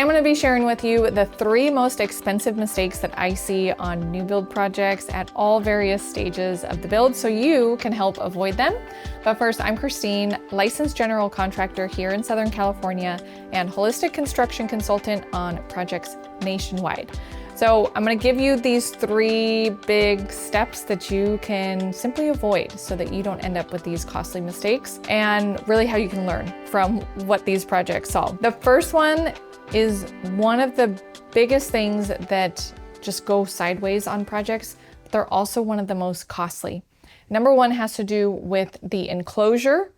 I'm going to be sharing with you the 3 most expensive mistakes that I see on new build projects at all various stages of the build so you can help avoid them. But first, I'm Christine, licensed general contractor here in Southern California and holistic construction consultant on projects nationwide. So I'm going to give you these 3 big steps that you can simply avoid so that you don't end up with these costly mistakes, and really how you can learn from what these projects solve. The first one is one of the biggest things that just go sideways on projects, but they're also one of the most costly. Number 1 has to do with the enclosure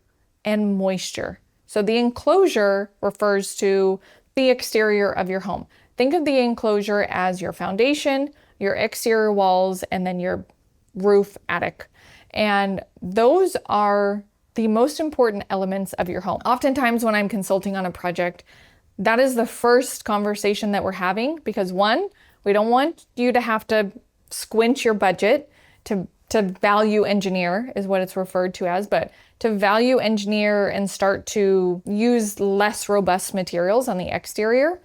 and moisture. So the enclosure refers to the exterior of your home. Think of the enclosure as your foundation, your exterior walls, and then your roof, attic. And those are the most important elements of your home. Oftentimes when I'm consulting on a project, that is the first conversation that we're having because 1, we don't want you to have to squinch your budget to value engineer is what it's referred to as, but to value engineer and start to use less robust materials on the exterior.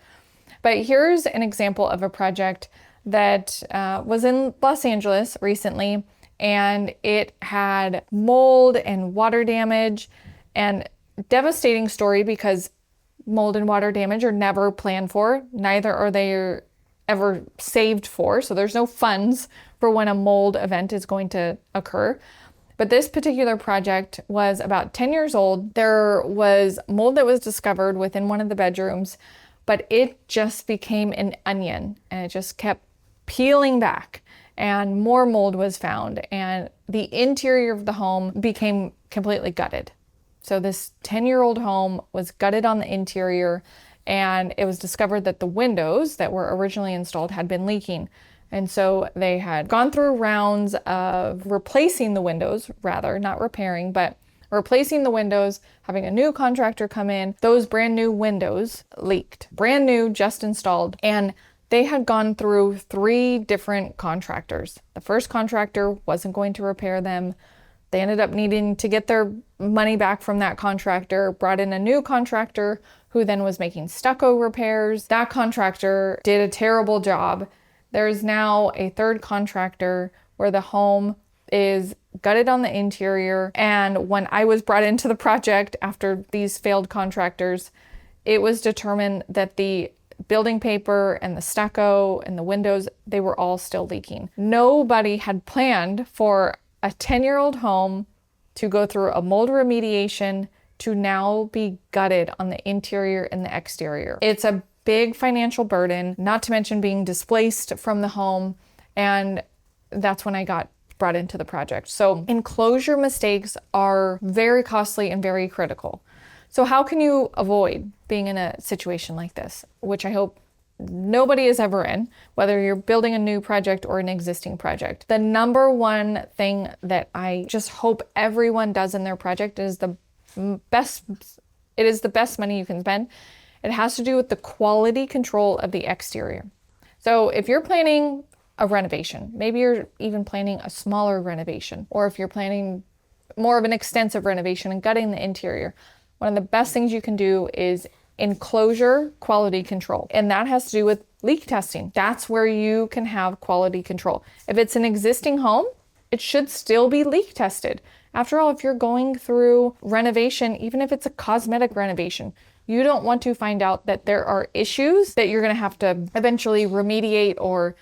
But here's an example of a project that was in Los Angeles recently, and it had mold and water damage, and devastating story because mold and water damage are never planned for, neither are they ever saved for. So there's no funds for when a mold event is going to occur. But this particular project was about 10 years old. There was mold that was discovered within one of the bedrooms, but it just became an onion and it just kept peeling back and more mold was found and the interior of the home became completely gutted. So this 10-year-old home was gutted on the interior, and it was discovered that the windows that were originally installed had been leaking. And so they had gone through rounds of replacing the windows, rather, not repairing, but replacing the windows, having a new contractor come in. Those brand new windows leaked, brand new, just installed. And they had gone through 3 different contractors. The first contractor wasn't going to repair them. They ended up needing to get their money back from that contractor, brought in a new contractor who then was making stucco repairs. That contractor did a terrible job. There's now a 3rd contractor where the home is gutted on the interior. And when I was brought into the project after these failed contractors, it was determined that the building paper and the stucco and the windows, they were all still leaking. Nobody had planned for a 10-year-old home to go through a mold remediation to now be gutted on the interior and the exterior. It's a big financial burden, not to mention being displaced from the home. And that's when I got brought into the project. So enclosure mistakes are very costly and very critical. So how can you avoid being in a situation like this, which I hope nobody is ever in, whether you're building a new project or an existing project? The number 1 thing that I just hope everyone does in their project is the best money you can spend. It has to do with the quality control of the exterior. So if you're planning a renovation, maybe you're even planning a smaller renovation, or if you're planning more of an extensive renovation and gutting the interior, one of the best things you can do is enclosure quality control. And that has to do with leak testing. That's where you can have quality control. If it's an existing home, it should still be leak tested. After all, if you're going through renovation, even if it's a cosmetic renovation, you don't want to find out that there are issues that you're going to have to eventually remediate or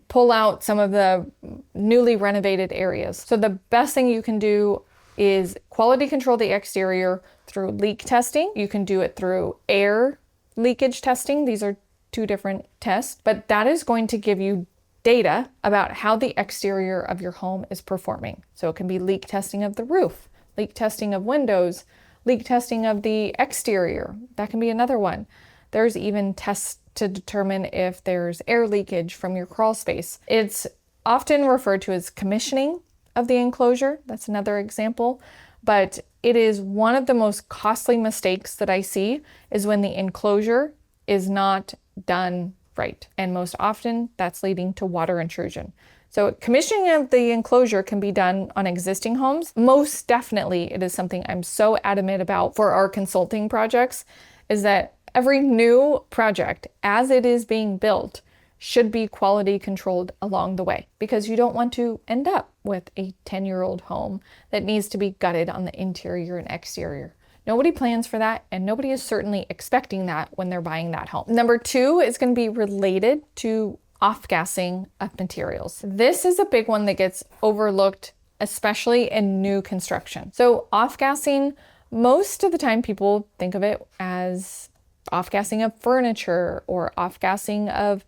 pull out some of the newly renovated areas. So the best thing you can do is quality control the exterior through leak testing. You can do it through air leakage testing. These are 2 different tests, but that is going to give you data about how the exterior of your home is performing. So it can be leak testing of the roof, leak testing of windows, leak testing of the exterior. That can be another one. There's even tests to determine if there's air leakage from your crawl space. It's often referred to as commissioning of the enclosure. That's another example. But it is one of the most costly mistakes that I see is when the enclosure is not done right. And most often that's leading to water intrusion. So commissioning of the enclosure can be done on existing homes. Most definitely, it is something I'm so adamant about for our consulting projects, is that Every new project, as it is being built, should be quality controlled along the way, because you don't want to end up with a 10-year-old home that needs to be gutted on the interior and exterior. Nobody plans for that, and nobody is certainly expecting that when they're buying that home. Number two is going to be related to off-gassing of materials. This is a big one that gets overlooked, especially in new construction. So off-gassing, most of the time people think of it as off-gassing of furniture or off-gassing of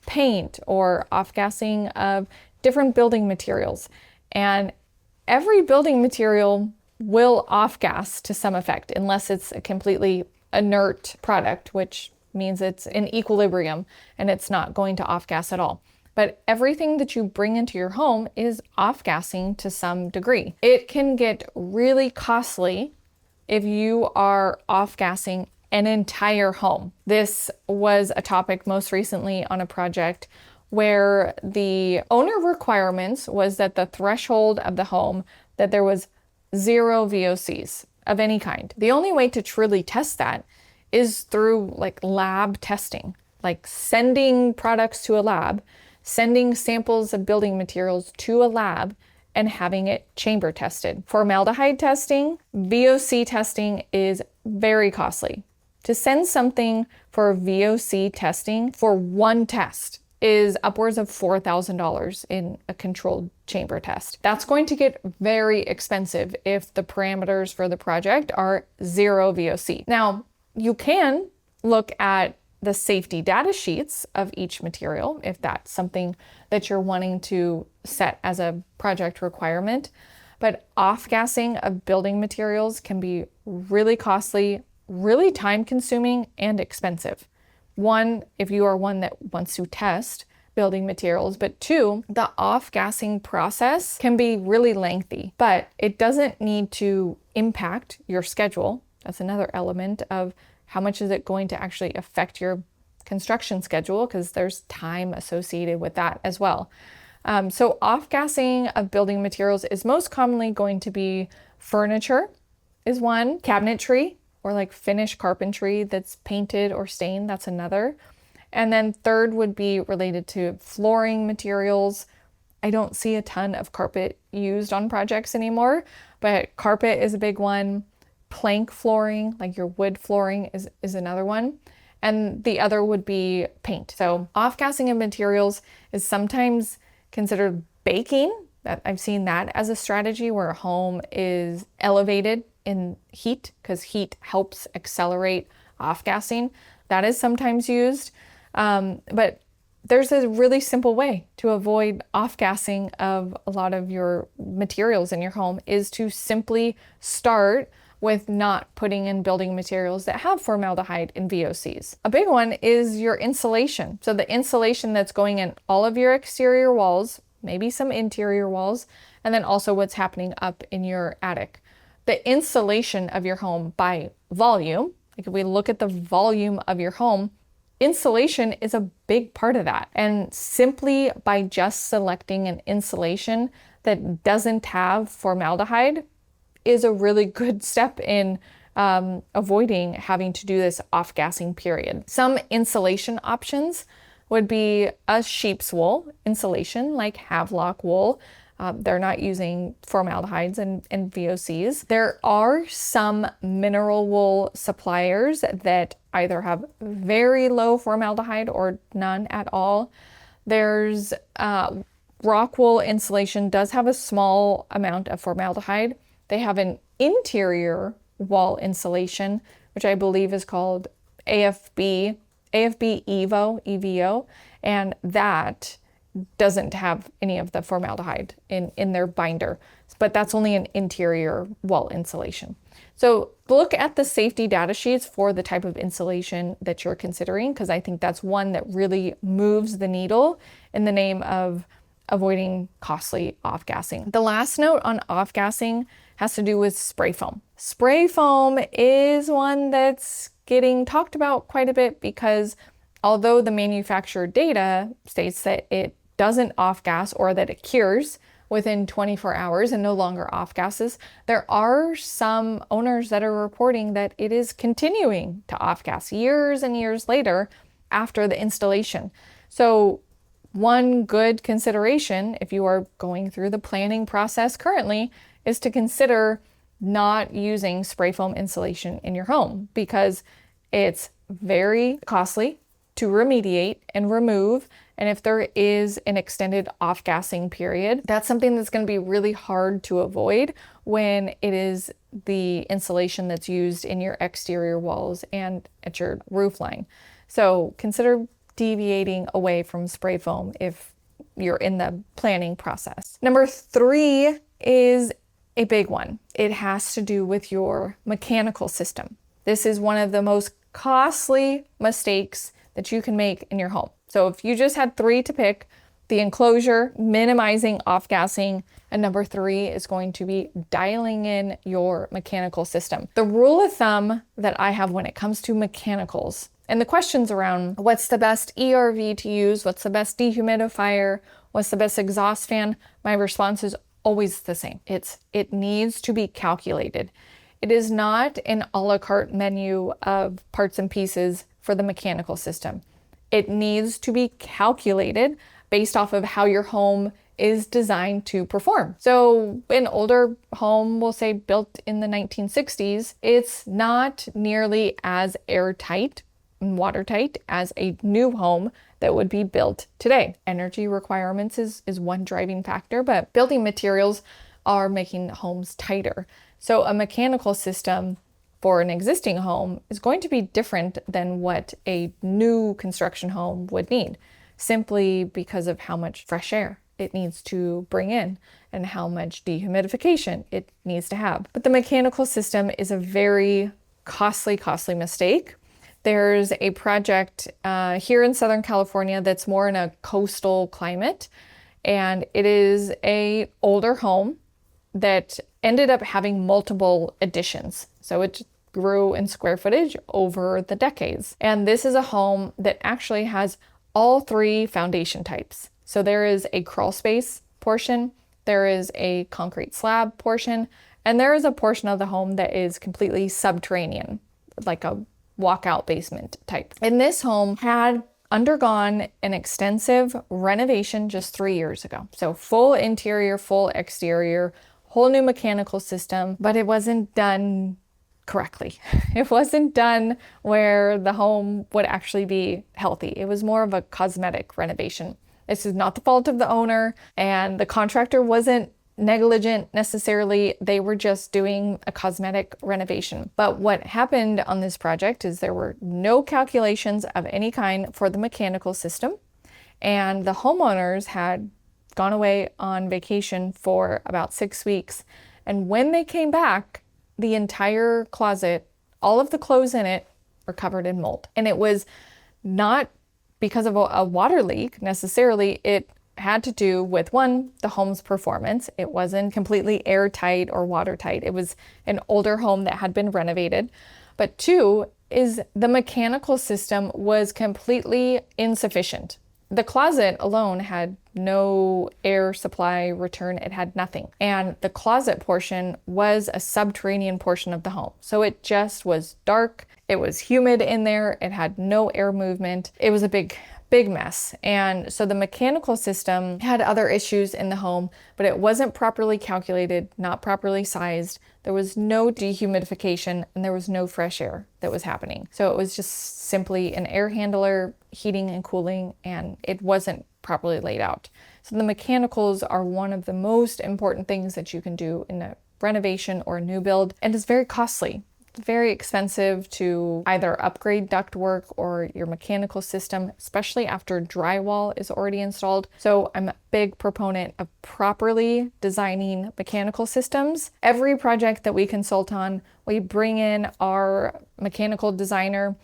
paint or off-gassing of different building materials. And every building material will off-gas to some effect, unless it's a completely inert product, which means it's in equilibrium and it's not going to off-gas at all. But everything that you bring into your home is off-gassing to some degree. It can get really costly if you are off-gassing an entire home. This was a topic most recently on a project where the owner requirements was that the threshold of the home, that there was 0 VOCs of any kind. The only way to truly test that is through like lab testing, like sending products to a lab, sending samples of building materials to a lab and having it chamber tested. Formaldehyde testing, VOC testing is very costly. To send something for VOC testing for one test is upwards of $4,000 in a controlled chamber test. That's going to get very expensive if the parameters for the project are 0 VOC. Now, you can look at the safety data sheets of each material if that's something that you're wanting to set as a project requirement. But off-gassing of building materials can be really costly, really time-consuming, and expensive. One, if you are one that wants to test building materials, but two, the off-gassing process can be really lengthy, but it doesn't need to impact your schedule. That's another element of how much is it going to actually affect your construction schedule, because there's time associated with that as well. So off-gassing of building materials is most commonly going to be furniture is one, cabinetry, or like finished carpentry that's painted or stained, that's another. And then third would be related to flooring materials. I don't see a ton of carpet used on projects anymore, but carpet is a big one. Plank flooring, like your wood flooring, is another one. And the other would be paint. So off-gassing of materials is sometimes considered baking. That I've seen that as a strategy where a home is elevated in heat, because heat helps accelerate off-gassing. That is sometimes used. But there's a really simple way to avoid off-gassing of a lot of your materials in your home, is to simply start with not putting in building materials that have formaldehyde and VOCs. A big one is your insulation. So the insulation that's going in all of your exterior walls, maybe some interior walls, and then also what's happening up in your attic. The insulation of your home by volume, like if we look at the volume of your home, insulation is a big part of that. And simply by just selecting an insulation that doesn't have formaldehyde is a really good step in avoiding having to do this off-gassing period. Some insulation options would be a sheep's wool insulation, like Havelock wool. They're not using formaldehydes and VOCs. There are some mineral wool suppliers that either have very low formaldehyde or none at all. There's rock wool insulation does have a small amount of formaldehyde. They have an interior wall insulation, which I believe is called AFB EVO, and that doesn't have any of the formaldehyde in their binder, but that's only an interior wall insulation. So look at the safety data sheets for the type of insulation that you're considering, because I think that's one that really moves the needle in the name of avoiding costly off-gassing. The last note on off-gassing has to do with spray foam. Spray foam is one that's getting talked about quite a bit, because although the manufacturer data states that it doesn't off-gas or that it cures within 24 hours and no longer off gases. There are some owners that are reporting that it is continuing to off gas years and years later after the installation. So one good consideration, if you are going through the planning process currently, is to consider not using spray foam insulation in your home, because it's very costly to remediate and remove. And if there is an extended off-gassing period, that's something that's going to be really hard to avoid when it is the insulation that's used in your exterior walls and at your roof line. So consider deviating away from spray foam if you're in the planning process. Number 3 is a big one. It has to do with your mechanical system. This is one of the most costly mistakes that you can make in your home. So if you just had 3 to pick, the enclosure, minimizing off-gassing, and number 3 is going to be dialing in your mechanical system. The rule of thumb that I have when it comes to mechanicals, and the questions around what's the best ERV to use, what's the best dehumidifier, what's the best exhaust fan, my response is always the same. It needs to be calculated. It is not an a la carte menu of parts and pieces for the mechanical system. It needs to be calculated based off of how your home is designed to perform. So an older home, we'll say built in the 1960s, it's not nearly as airtight and watertight as a new home that would be built today. Energy requirements is one driving factor, but building materials are making homes tighter. So a mechanical system for an existing home is going to be different than what a new construction home would need, simply because of how much fresh air it needs to bring in and how much dehumidification it needs to have. But the mechanical system is a very costly mistake. There's a project here in Southern California that's more in a coastal climate, and it is an older home that ended up having multiple additions. So it grew in square footage over the decades. And this is a home that actually has all 3 foundation types. So there is a crawl space portion, there is a concrete slab portion, and there is a portion of the home that is completely subterranean, like a walkout basement type. And this home had undergone an extensive renovation just 3 years ago. So full interior, full exterior, whole new mechanical system, but it wasn't done correctly. It wasn't done where the home would actually be healthy. It was more of a cosmetic renovation. This is not the fault of the owner, and the contractor wasn't negligent necessarily. They were just doing a cosmetic renovation. But what happened on this project is there were no calculations of any kind for the mechanical system, and the homeowners had gone away on vacation for about 6 weeks. And when they came back, the entire closet, all of the clothes in it, were covered in mold. And it was not because of a water leak necessarily. It had to do with, one, the home's performance. It wasn't completely airtight or watertight. It was an older home that had been renovated. But 2 is the mechanical system was completely insufficient. The closet alone had no air supply return. It had nothing. And the closet portion was a subterranean portion of the home. So it just was dark. It was humid in there. It had no air movement. It was a big mess. And so the mechanical system had other issues in the home, but it wasn't properly calculated, not properly sized. There was no dehumidification and there was no fresh air that was happening. So it was just simply an air handler, heating and cooling, and it wasn't properly laid out. So the mechanicals are one of the most important things that you can do in a renovation or a new build, and it's very costly. It's very expensive to either upgrade ductwork or your mechanical system, especially after drywall is already installed. So I'm a big proponent of properly designing mechanical systems. Every project that we consult on, we bring in our mechanical designer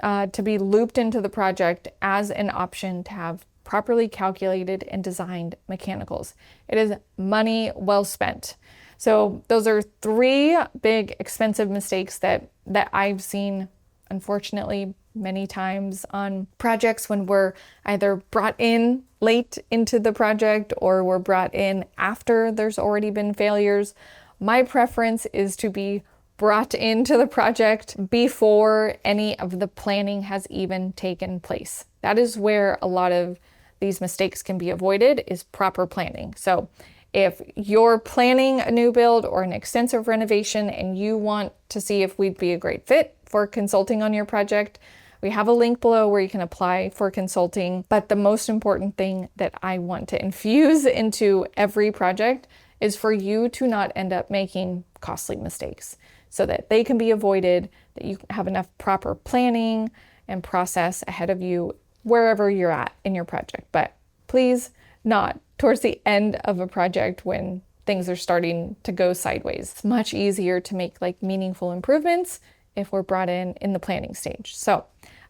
to be looped into the project as an option to have properly calculated and designed mechanicals. It is money well spent. So those are 3 big expensive mistakes that I've seen, unfortunately, many times on projects when we're either brought in late into the project or were brought in after there's already been failures. My preference is to be brought into the project before any of the planning has even taken place. That is where a lot of these mistakes can be avoided, is proper planning. So if you're planning a new build or an extensive renovation and you want to see if we'd be a great fit for consulting on your project, we have a link below where you can apply for consulting. But the most important thing that I want to infuse into every project is for you to not end up making costly mistakes, so that they can be avoided, that you have enough proper planning and process ahead of you wherever you're at in your project. But please not towards the end of a project when things are starting to go sideways. It's much easier to make like meaningful improvements if we're brought in the planning stage. So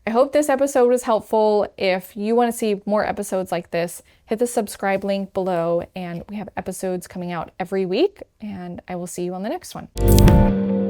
I hope this episode was helpful. If you want to see more episodes like this, hit the subscribe link below, and we have episodes coming out every week, and I will see you on the next one.